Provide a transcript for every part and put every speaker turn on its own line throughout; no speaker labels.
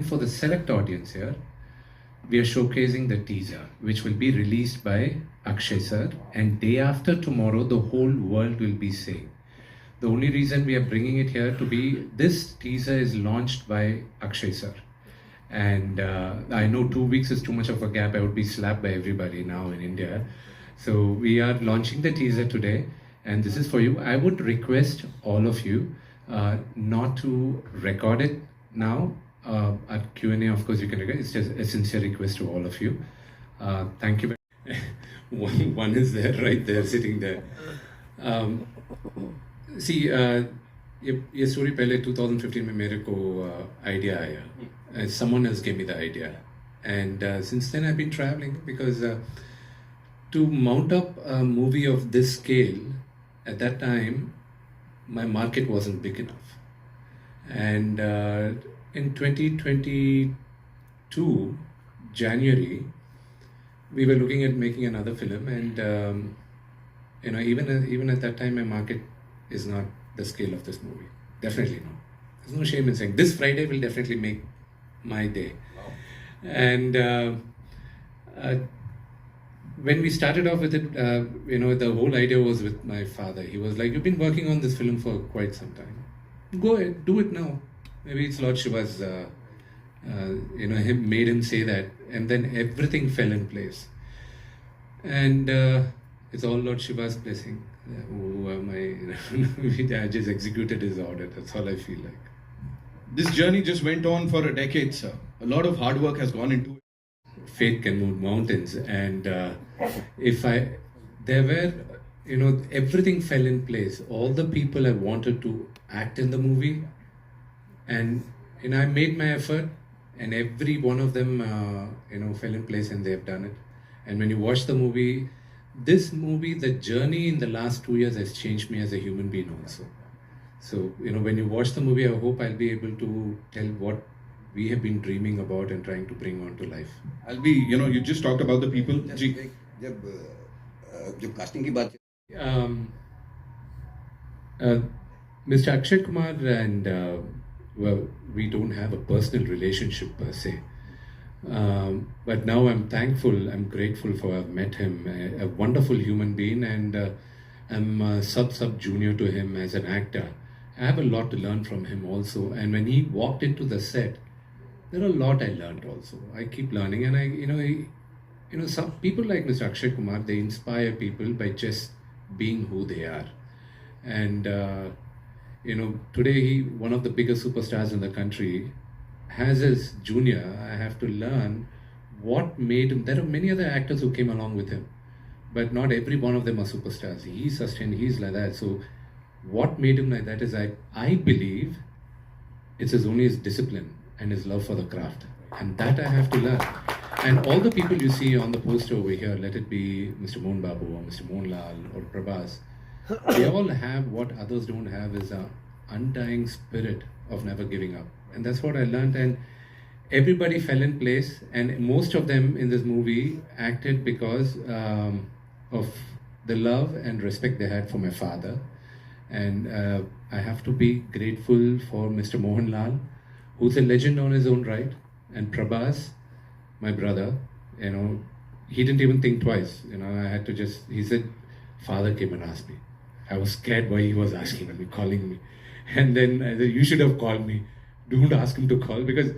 for the select audience here, we are showcasing the teaser, which will be released by Akshay sir, and day after tomorrow, the whole world will be seeing. The only reason we are bringing it here to be this teaser is launched by Akshay sir. And I know 2 weeks is too much of a gap. I would be slapped by everybody now in India. So we are launching the teaser today, and this is for you. I would request all of you not to record it now. At Q&A, of course, you can record. It's just a sincere request to all of you. Thank you. One is there, right there, sitting there. See, ये story पहले 2015 में मेरे को idea आया. Someone else gave me the idea, and since then I've been traveling because to mount up a movie of this scale at that time, my market wasn't big enough, and in 2022 January, we were looking at making another film, and even at that time, my market is not the scale of this movie. Definitely not. There's no shame in saying this Friday will definitely make my day. Wow. And when we started off with it, the whole idea was with my father. He was like, "You've been working on this film for quite some time. Go ahead, do it now." Maybe it's Lord Shiva's, made him say that, and then everything fell in place. And it's all Lord Shiva's blessing. Who am I? I just executed his order. That's all I feel like.
This journey just went on for a decade, sir. A lot of hard work has gone into it.
Faith can move mountains, and everything fell in place. All the people I wanted to act in the movie, and I made my effort, and every one of them, fell in place, and they've done it. And when you watch the movie, the journey in the last 2 years has changed me as a human being also. So, when you watch the movie, I hope I'll be able to tell what we have been dreaming about and trying to bring on to life.
You just talked about the people.
जब casting की बात
Mr. Akshay Kumar and we don't have a personal relationship per se. But now I'm thankful, I'm grateful for I've met him, a wonderful human being, and I'm sub junior to him as an actor. I have a lot to learn from him also, and when he walked into the set, there are a lot I learned also. I keep learning, and some people like Mr. Akshay Kumar, they inspire people by just being who they are. And today one of the biggest superstars in the country. As his junior, I have to learn what made him. There are many other actors who came along with him, but not every one of them are superstars. He's sustained, he's like that. So what made him like that is I believe it's only his discipline and his love for the craft. And that I have to learn. And all the people you see on the poster over here, let it be Mr. Mohan Babu or Mr. Mohan Lal or Prabhas, they all have what others don't have, is an undying spirit of never giving up. And that's what I learned, and everybody fell in place, and most of them in this movie acted because of the love and respect they had for my father. And I have to be grateful for Mr. Mohan Lal, who's a legend on his own right, and Prabhas, my brother. He didn't even think twice. I had to he said, "Father came and asked me." I was scared why he was asking me, calling me. And then I said, "You should have called me. Don't ask him to call," because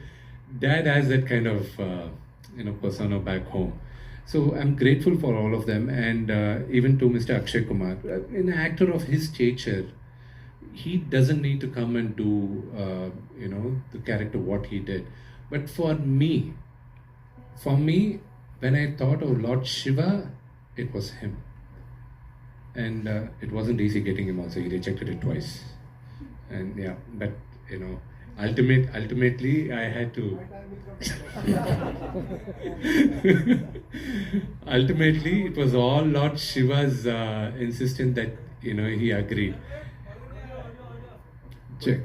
Dad has that kind of persona back home. So I'm grateful for all of them, and even to Mr. Akshay Kumar, an actor of his stature, he doesn't need to come and do the character what he did. But for me, when I thought of Lord Shiva, it was him, and it wasn't easy getting him also. He rejected it twice, and yeah, but ultimately I had to ultimately it was all Lord Shiva's insistence that he agreed. Check.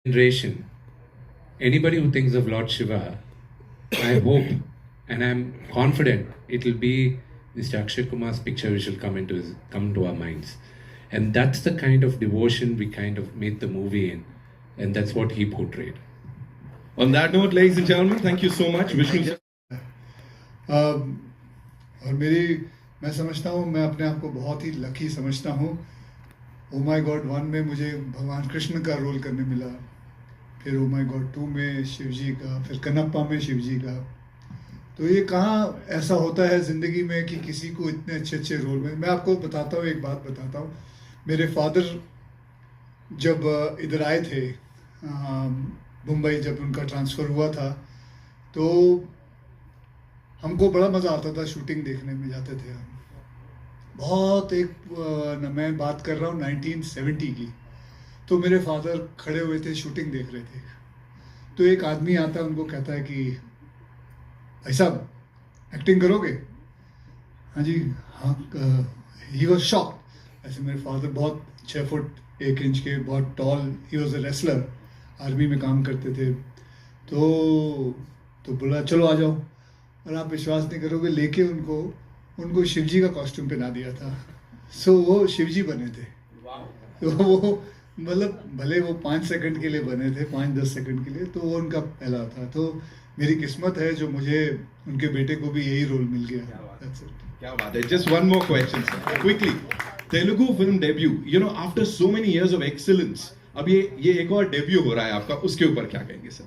Generation, anybody who thinks of Lord Shiva, I hope and I'm confident it will be Mr. Akshay Kumar's picture which will come to our minds. And that's the kind of devotion we kind of made the movie in. And that's what he portrayed.
On that note, ladies and gentlemen, thank you so much, Vishnu sir.
और मैं समझता हूँ, मैं अपने आप को बहुत ही lucky समझता हूँ। ओ माई गॉड 1 में मुझे भगवान कृष्ण का रोल करने मिला, फिर ओ माई गॉड 2 में शिव जी का, फिर कनप्पा में शिव जी का। तो ये कहाँ ऐसा होता है ज़िंदगी में कि किसी को इतने अच्छे अच्छे रोल में। मैं आपको बताता हूँ, एक बात बताता हूँ। मेरे फादर जब इधर आए थे मुंबई, जब उनका ट्रांसफ़र हुआ था, तो हमको बड़ा मज़ा आता था, शूटिंग देखने में जाते थे हम। बहुत मैं बात कर रहा हूँ 1970 की। तो मेरे फादर खड़े हुए थे, शूटिंग देख रहे थे। तो एक आदमी आता है, उनको कहता है कि भाई साहब एक्टिंग करोगे? हाँ जी, हाँ। He was shocked. ऐसे मेरे फादर बहुत 6 फुट 1 इंच के, बहुत tall. He was a wrestler, army में काम करते थे। तो बोला चलो आ जाओ। और आप विश्वास नहीं करोगे, लेके उनको शिवजी का कॉस्ट्यूम पहना दिया था। सो वो शिवजी बने थे। तो वो मतलब भले वो 5 सेकंड के लिए बने थे, 5-10 सेकंड के लिए, तो वो उनका पहला था। तो मेरी किस्मत है जो मुझे उनके बेटे को भी यही रोल मिल गया। That's it.
क्या बात है। Just one more question, sir. Quickly, Telugu film debut. You know, after so many years of excellence, अब ये एक और डेब्यू हो रहा है आपका, उसके ऊपर क्या कहेंगे सर?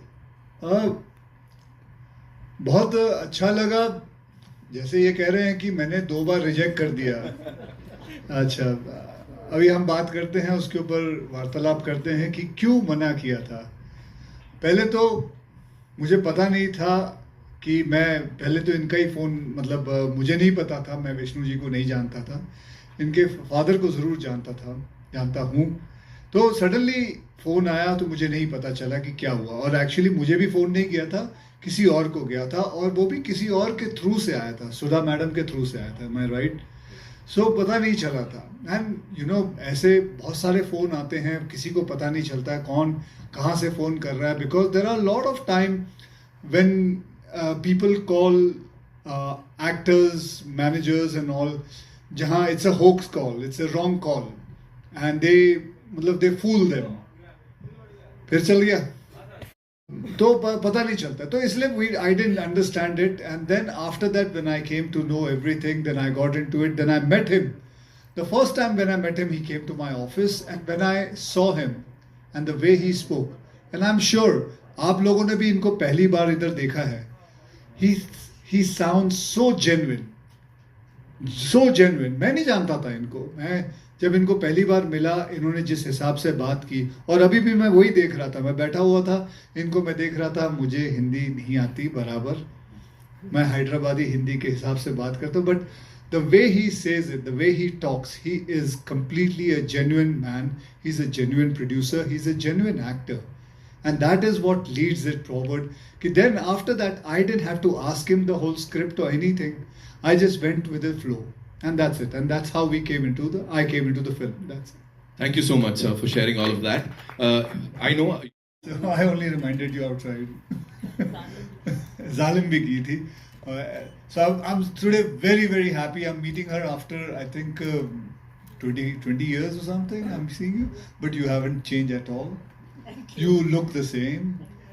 बहुत अच्छा लगा। जैसे ये कह रहे हैं कि मैंने 2 बार रिजेक्ट कर दिया। अच्छा, अभी हम बात करते हैं, उसके ऊपर वार्तालाप करते हैं कि क्यों मना किया था। पहले तो मुझे पता नहीं था कि पहले तो इनका ही फ़ोन, मतलब मुझे नहीं पता था, मैं विष्णु जी को नहीं जानता था। इनके फादर को ज़रूर जानता हूँ। तो सडनली फ़ोन आया तो मुझे नहीं पता चला कि क्या हुआ। और एक्चुअली मुझे भी फ़ोन नहीं किया था, किसी और को गया था, और वो भी किसी और के थ्रू से आया था, सुधा मैडम के थ्रू से आया था। मैं राइट? सो पता नहीं चला था। एंड यू नो, ऐसे बहुत सारे फ़ोन आते हैं, किसी को पता नहीं चलता है कौन कहाँ से फ़ोन कर रहा है। Because there are lot of time when people call actors, managers and all, जहाँ it's a hoax call, it's a wrong call, and they fool them. फिर चल गया तो पता नहीं चलता। तो इसलिए I didn't understand it. And then after that when I came to know everything, then I got into it, then I met him. The first time when I met him, he came to my office, and when I saw him and the way he spoke, and I am sure आप लोगों ने भी इनको पहली बार इधर देखा है। He sounds so genuine, so genuine. मैं नहीं जानता था इनको। मैं जब इनको पहली बार मिला, इन्होंने जिस हिसाब से बात की, और अभी भी मैं वही देख रहा था, मैं बैठा हुआ था, इनको मैं देख रहा था। मुझे हिंदी नहीं आती बराबर, मैं हैदराबादी हिंदी के हिसाब से बात करता हूँ, but the way he says it, the way he talks, he is completely a genuine man, he is a genuine producer, he is a genuine actor. And that is what leads it forward. Then after that, I didn't have to ask him the whole script or anything. I just went with the flow, and that's it. And that's how I came into the film. That's it.
Thank you so much, sir, for sharing all of that. I know.
So I only reminded you outside. Zalim bhi ki thi. So I'm today very, very happy. I'm meeting her after, I think, 20 years or something. I'm seeing you, but you haven't changed at all. You look the same.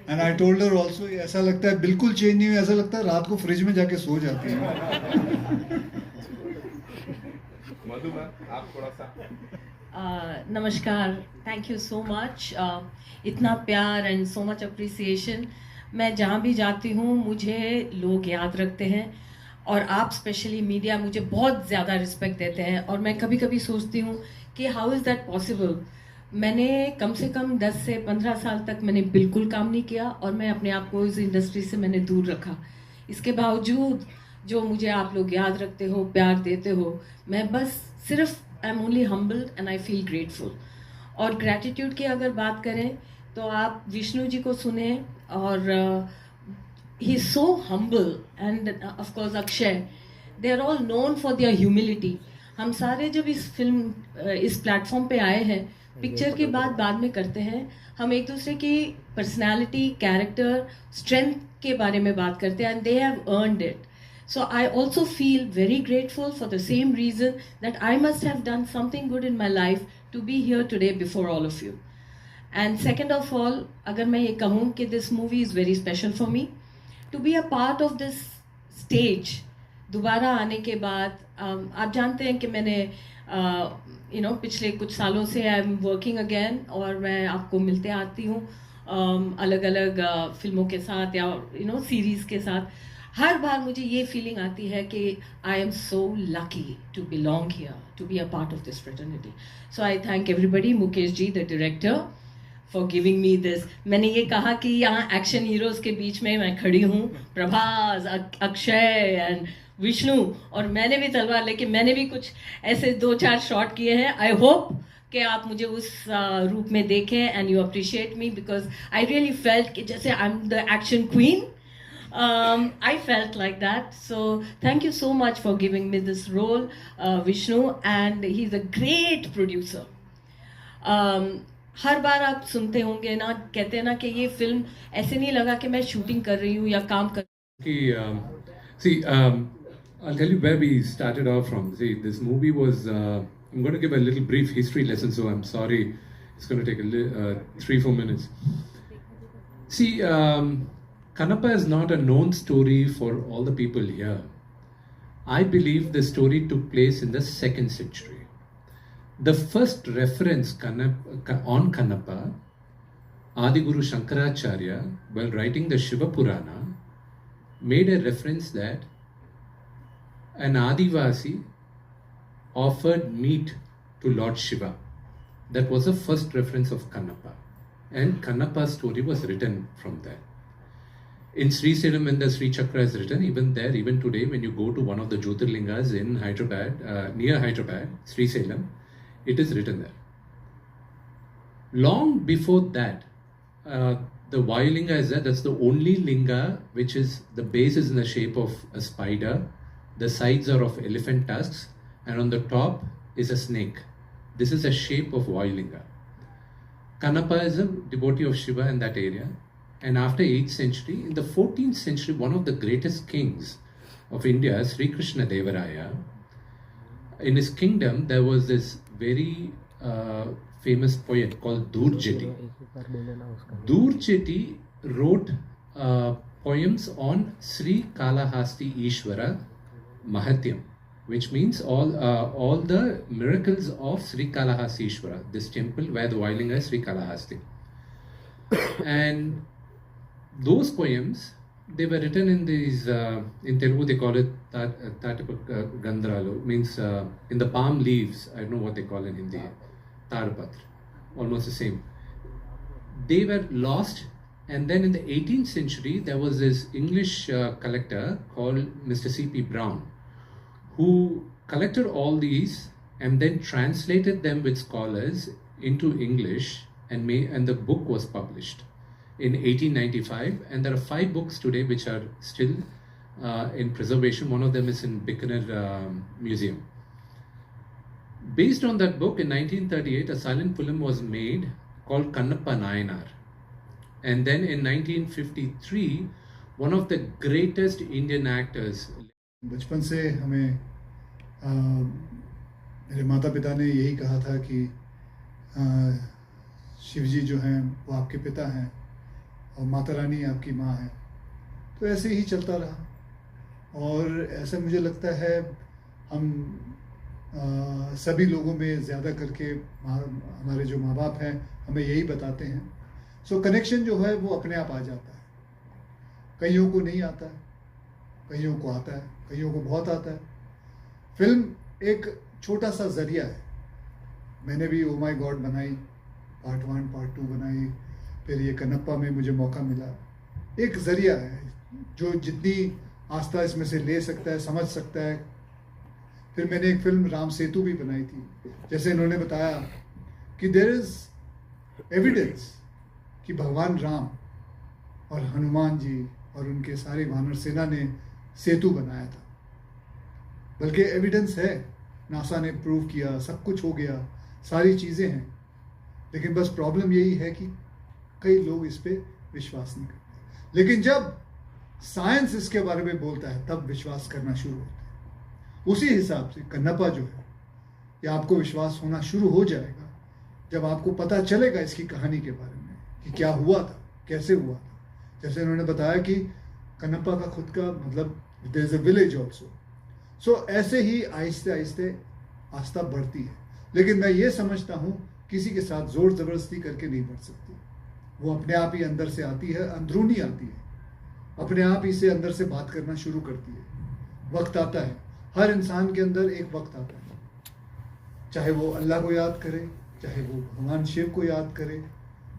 And I told her also, ऐसा लगता है बिल्कुल change नहीं हुई, ऐसा लगता है रात को फ्रिज में जाके सो जाती है।
मधु मैम, आप थोड़ा सा।
नमस्कार, थैंक यू सो मच। इतना प्यार एंड सो मच अप्रिसिएशन। मैं जहाँ भी जाती हूँ मुझे लोग याद रखते हैं, और आप स्पेशली मीडिया मुझे बहुत ज़्यादा रिस्पेक्ट देते हैं। और मैं कभी कभी सोचती हूँ कि हाउ इज़ दैट पॉसिबल। मैंने कम से कम 10 से 15 साल तक मैंने बिल्कुल काम नहीं किया, और मैं अपने आप को इस इंडस्ट्री से मैंने दूर रखा। इसके बावजूद जो मुझे आप लोग याद रखते हो, प्यार देते हो, मैं बस सिर्फ I am only humbled and I feel grateful. और ग्रैटिट्यूड की अगर बात करें तो आप विष्णु जी को सुने, और he is so humble, and of course Akshay, they are all known for their humility. हम सारे जब इस प्लेटफॉर्म पे आए हैं, पिक्चर की बात बाद में करते हैं, हम एक दूसरे की पर्सनालिटी, कैरेक्टर, स्ट्रेंथ के बारे में बात करते हैं, and they have earned it. So I also feel very grateful for the same reason that I must have done something good in my life to be here today before all of you. And second of all, अगर मैं ये कहूँ कि this movie is very special for me to be a part of this stage दोबारा आने के बाद। आप जानते हैं कि मैंने पिछले कुछ सालों से आई एम वर्किंग अगेन, और मैं आपको मिलते आती हूँ अलग अलग फिल्मों के साथ या सीरीज़ के साथ। हर बार मुझे ये फीलिंग आती है कि I am so lucky to belong here, to be a part of this fraternity. So I thank everybody, Mukesh ji the director, for giving me this. मैंने ये कहा कि यहाँ एक्शन हीरोज़ के बीच में मैं खड़ी हूँ, प्रभास, अक्षय एंड विष्णु, और मैंने भी तलवार लेके मैंने भी कुछ ऐसे 2-4 शॉट किए हैं। आई होप कि आप मुझे उस रूप में देखें and you appreciate me, because I really felt कि जैसे I am the action queen. I felt like that. So thank you so much for giving me this role, Vishnu, and he's a great producer. हर बार आप सुनते होंगे ना, कहते हैं ना कि ये फिल्म ऐसे नहीं लगा कि मैं शूटिंग कर रही हूँ या काम कर
See, I'll tell you where we started off from. See, this movie was, I'm going to give a little brief history lesson, so I'm sorry, it's going to take 3-4 minutes. See, Kannappa is not a known story for all the people here. I believe the story took place in the 2nd century. The first reference on Kannappa, Adiguru Shankaracharya, while writing the Shiva Purana, made a reference that an Adivasi offered meat to Lord Shiva. That was the first reference of Kannappa. And Kannappa's story was written from there. In Sri Salem, when the Sri Chakra is written, even there, even today, when you go to one of the Jyotirlingas in Hyderabad, near Hyderabad, Sri Salem, it is written there. Long before that, the Vayulinga is there. That's the only linga which is, the base is in the shape of a spider, the sides are of elephant tusks, and on the top is a snake. This is a shape of Vayulinga. Kannappa is a devotee of Shiva in that area. And after 8th century, in the 14th century, one of the greatest kings of India, Sri Krishna Devaraya, in his kingdom, there was this very famous poet called Durjeti. Durjeti wrote poems on Sri Kalahasti Ishvara Mahatyam, which means all the miracles of Sri Kalahasti Ishvara, this temple where the Vayulinga is Sri Kalahasti. And those poems, they were written in these, in Telugu they call it Gandralu, means in the palm leaves. I don't know what they call in Hindi. Tarpatra, almost the same. They were lost, and then in the 18th century, there was this English collector called Mr. C.P. Brown, who collected all these and then translated them with scholars into English, and the book was published in 1895, and there are 5 books today which are still in preservation. One of them is in Bikaner Museum. Based on that book, in 1938, a silent film was made called Kannappa Nayanar. And then in 1953, one of the greatest Indian actors.
बचपन से हमें मेरे माता पिता ने यही कहा था कि शिव जी जो हैं वो आपके पिता हैं और माता रानी आपकी माँ है। तो ऐसे ही चलता रहा, और ऐसा मुझे लगता है हम सभी लोगों में ज़्यादा करके हमारे जो माँ बाप हैं हमें यही बताते हैं। सो कनेक्शन जो है वो अपने आप आ जाता है। कईयों को नहीं आता है, कईयों को आता है, कईयों को बहुत आता है। फिल्म एक छोटा सा ज़रिया है। मैंने भी ओ माय गॉड बनाई, पार्ट 1 पार्ट 2 बनाई, फिर ये कन्नप्पा में मुझे मौका मिला। एक ज़रिया है जो जितनी आस्था इसमें से ले सकता है, समझ सकता है। फिर मैंने एक फिल्म राम सेतु भी बनाई थी। जैसे इन्होंने बताया कि देयर इज़ एविडेंस कि भगवान राम और हनुमान जी और उनके सारे वानर सेना ने सेतु बनाया था। बल्कि एविडेंस है, नासा ने प्रूव किया, सब कुछ हो गया, सारी चीज़ें हैं। लेकिन बस प्रॉब्लम यही है कि कई लोग इस पे विश्वास नहीं करते। लेकिन जब साइंस इसके बारे में बोलता है तब विश्वास करना शुरू होता है। उसी हिसाब से कन्नप्पा जो है, ये आपको विश्वास होना शुरू हो जाएगा जब आपको पता चलेगा इसकी कहानी के बारे में कि क्या हुआ था, कैसे हुआ था, जैसे उन्होंने बताया कि कन्नप्पा का खुद का मतलब there is a village also, so ऐसे ही आहिस्ते आहिस्ते आस्था बढ़ती है। लेकिन मैं ये समझता हूँ किसी के साथ जोर ज़बरदस्ती करके नहीं बढ़ सकती, वो अपने आप ही अंदर से आती है, अंदरूनी आती है, अपने आप ही से अंदर से बात करना शुरू करती है। वक्त आता है, हर इंसान के अंदर एक वक्त आता है, चाहे वो अल्लाह को याद करे, चाहे वो भगवान शिव को याद करे,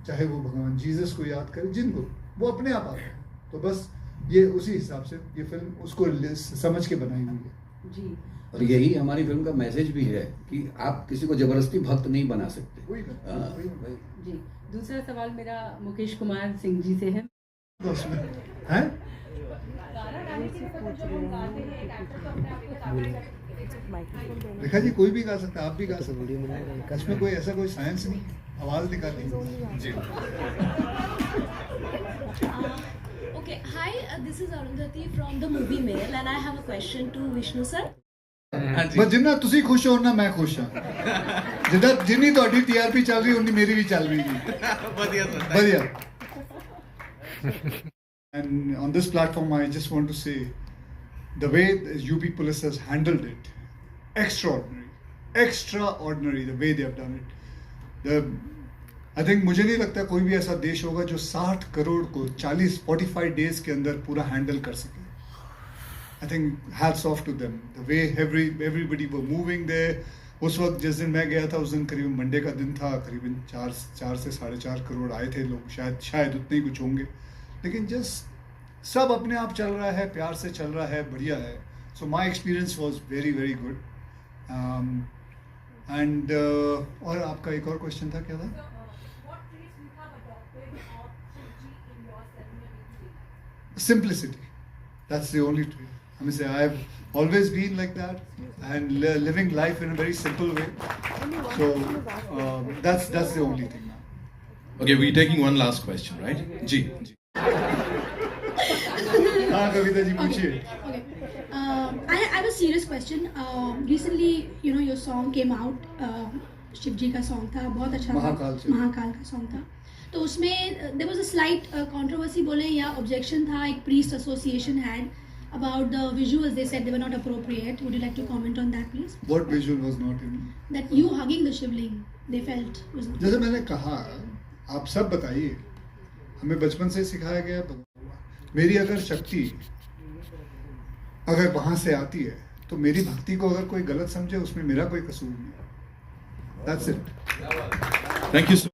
चाहे वो भगवान जीसस को याद करे, जिनको वो अपने आप आता है। तो बस ये उसी हिसाब से ये फिल्म उसको समझ के बनाई हुई है
जी।
और यही हमारी फिल्म का मैसेज भी है कि आप किसी को जबरदस्ती भक्त नहीं बना सकते।
वही बात,
हाँ,
वही बात।
जी, दूसरा सवाल मेरा मुकेश कुमार सिंह जी से है।
तो उसमें हैं रेखा जी कोई भी गा सकता है, आप भी गा सकते हैं, इसमें कोई ऐसा कोई साइंस नहीं, आवाज निकालनी जी।
Okay, hi, this is Arundhati from the Movie Mail and I have a question to Vishnu sir.
बस जिन्ना तुसी खुश हो ना मैं खुश हाँ, जिन्ना जिन्नी ਤੁਹਾਡੀ TRP ਚੱਲ ਰਹੀ ਉਨੀ ਮੇਰੀ ਵੀ ਚੱਲ ਰਹੀ ਜੀ। ਵਧੀਆ ਸਰ, ਵਧੀਆ। And on this platform I just want to say the way the UP police has handled it, extraordinary the way they have done it. I think मुझे नहीं लगता कोई भी ऐसा देश होगा जो 60 करोड़ को 45 डेज के अंदर पूरा हैंडल कर सके। I think hats off to them. The way everybody were moving there. उस वक्त जिस दिन मैं गया था उस दिन करीबन मंडे का दिन था, करीबन 4 से 4.5 करोड़ आए थे लोग, शायद उतने ही कुछ होंगे, लेकिन जस्ट सब अपने आप चल रहा है, प्यार से चल रहा है, बढ़िया है। So my experience was very very good. And और आपका एक और क्वेश्चन था, क्या था? Simplicity. That's the only trait. I mean, I've always been like that and living life in a very simple way. So that's the only thing now.
Okay, we're taking one last question, right? जी।
हाँ कविता जी पूछिए।
Okay. I have a serious question. Recently, your song came out. Shiv जी का song था, बहुत अच्छा
महाकाल
था, महाकाल का song था। तो उसमें there was a slight controversy बोले या objection था, एक priest association had about the visuals. They said they were not appropriate. Would you like to comment on that, please?
What visual was not in?
That you hugging the shivling, they felt was not.
जैसे मैंने कहा, आप सब बताइए, हमें बचपन से सिखाया गया, मेरी अगर शक्ति अगर वहां से आती है तो मेरी भक्ति को अगर कोई गलत समझे उसमें मेरा कोई कसूर नहीं। That's it.
Thank you so